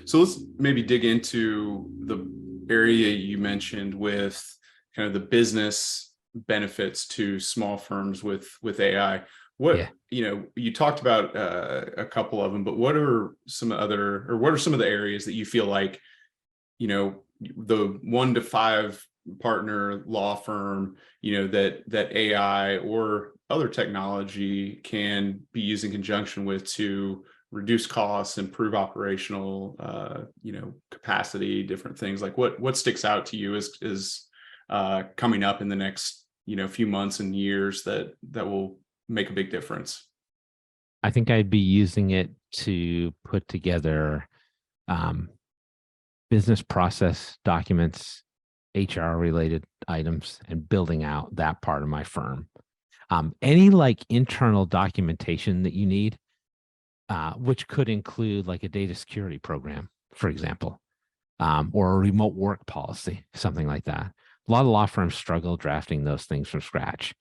So let's maybe dig into the area you mentioned with kind of the business benefits to small firms with AI. Yeah. You talked about a couple of them, but what are some of the areas that you feel like, the 1 to 5 partner law firm, that AI or other technology can be used in conjunction with to reduce costs, improve operational, capacity, different things? Like what sticks out to you is coming up in the next, few months and years that will make a big difference? I think I'd be using it to put together um, business process documents, HR related items, and building out that part of my firm. Any like internal documentation that you need, which could include like a data security program, for example, or a remote work policy, something like that. A lot of law firms struggle drafting those things from scratch,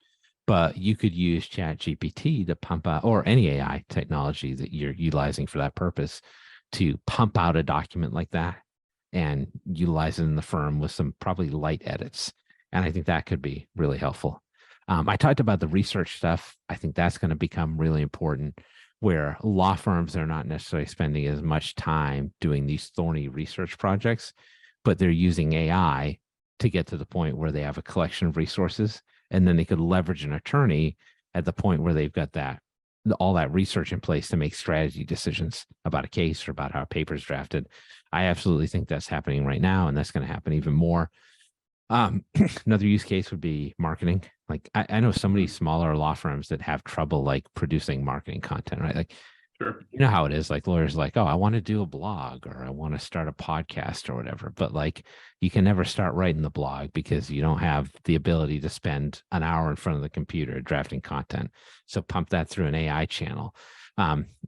but you could use ChatGPT to pump out, or any AI technology that you're utilizing for that purpose, to pump out a document like that and utilize it in the firm with some probably light edits. And I think that could be really helpful. I talked about the research stuff. I think that's going to become really important, where law firms are not necessarily spending as much time doing these thorny research projects, but they're using AI to get to the point where they have a collection of resources, and then they could leverage an attorney at the point where they've got all that research in place to make strategy decisions about a case or about how a paper is drafted. I absolutely think that's happening right now, and that's going to happen even more. Another use case would be marketing. Like I know so many smaller law firms that have trouble like producing marketing content, right? Like, Sure. you know how it is, like lawyers like, oh, I want to do a blog or I want to start a podcast or whatever. But like, you can never start writing the blog because you don't have the ability to spend an hour in front of the computer drafting content. So pump that through an AI channel.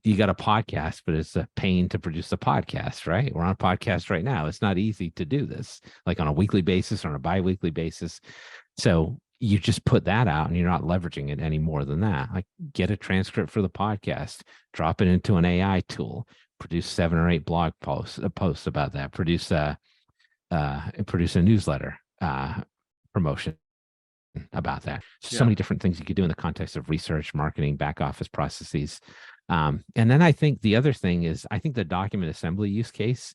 You got a podcast, but it's a pain to produce a podcast, right? We're on a podcast right now. It's not easy to do this like on a weekly basis or on a bi-weekly basis. So you just put that out and you're not leveraging it any more than that. Like, get a transcript for the podcast, drop it into an AI tool, produce 7 or 8 blog posts about that, produce a newsletter promotion about that. So many different things you could do in the context of research, marketing, back office processes. And then I think the other thing is, I think the document assembly use case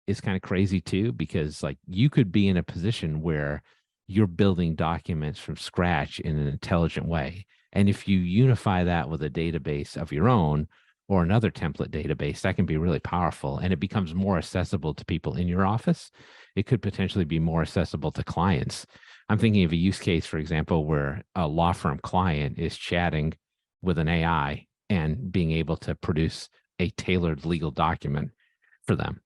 is kind of crazy too, because like you could be in a position where you're building documents from scratch in an intelligent way. And if you unify that with a database of your own or another template database, that can be really powerful, and it becomes more accessible to people in your office. It could potentially be more accessible to clients. I'm thinking of a use case, for example, where a law firm client is chatting with an AI and being able to produce a tailored legal document for them.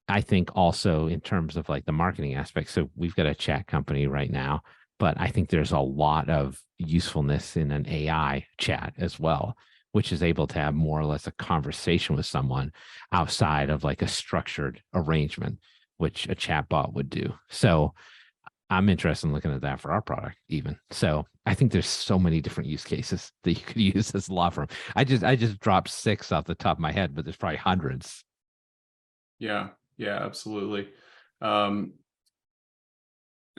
I think also in terms of like the marketing aspect. So we've got a chat company right now, but I think there's a lot of usefulness in an AI chat as well, which is able to have more or less a conversation with someone outside of like a structured arrangement, which a chatbot would do. So I'm interested in looking at that for our product even. So I think there's so many different use cases that you could use as a law firm. I just dropped 6 off the top of my head, but there's probably hundreds. Yeah, absolutely. And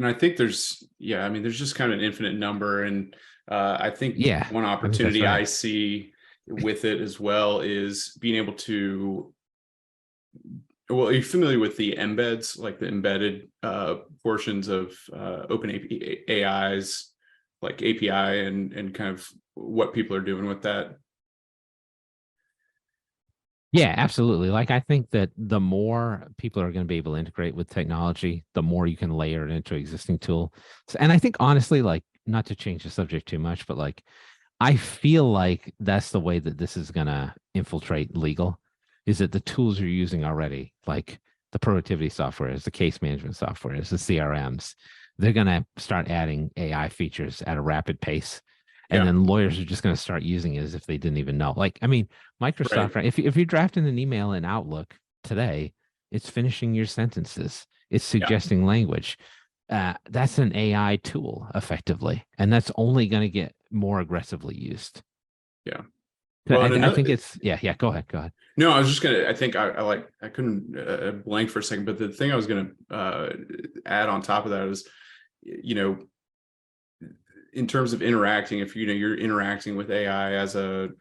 I think there's just kind of an infinite number. And I think one opportunity I see with it as well is being able to, well, are you familiar with the embeds, like the embedded portions of open AI's like API and kind of what people are doing with that? Yeah, absolutely. Like, I think that the more people are going to be able to integrate with technology, the more you can layer it into existing tool. And I think honestly, like, not to change the subject too much, but like, I feel like that's the way that this is going to infiltrate legal, is that the tools you're using already, like the productivity software, the case management software, the CRMs, they're going to start adding AI features at a rapid pace. And then lawyers are just going to start using it as if they didn't even know. Like, I mean, Microsoft, right? If you're drafting an email in Outlook today, it's finishing your sentences. It's suggesting language. That's an AI tool effectively. And that's only going to get more aggressively used. Yeah. Well, and I another, think it's, yeah, go ahead. Go ahead. no, I was just gonna. I think I couldn't blank for a second, but the thing I was gonna add on top of that is, you know, in terms of interacting, if you're interacting with AI as an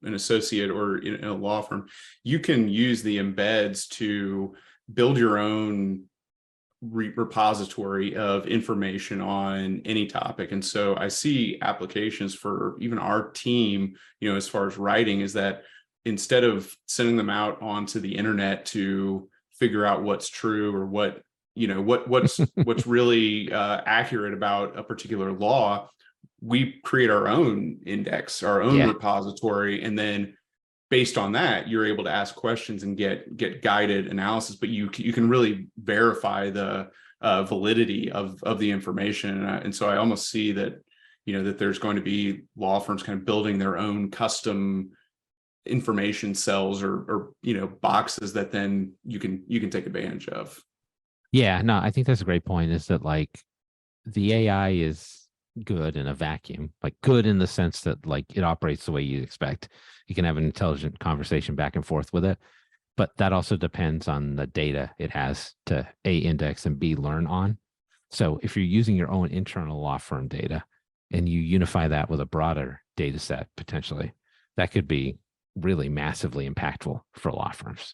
associate or in a law firm, you can use the embeds to build your own repository of information on any topic. And so I see applications for even our team, as far as writing, is that instead of sending them out onto the internet to figure out what's true or what's really accurate about a particular law, we create our own index, our own Yeah. repository, and then based on that, you're able to ask questions and get guided analysis, but you can really verify the validity of the information. And so I almost see that, that there's going to be law firms kind of building their own custom information cells or boxes that then you can take advantage of. Yeah, no, I think that's a great point, is that like the AI is good in a vacuum, like good in the sense that like it operates the way you expect. You can have an intelligent conversation back and forth with it, but that also depends on the data it has to A, index, and B, learn on. So if you're using your own internal law firm data and you unify that with a broader data set, potentially, that could be really massively impactful for law firms.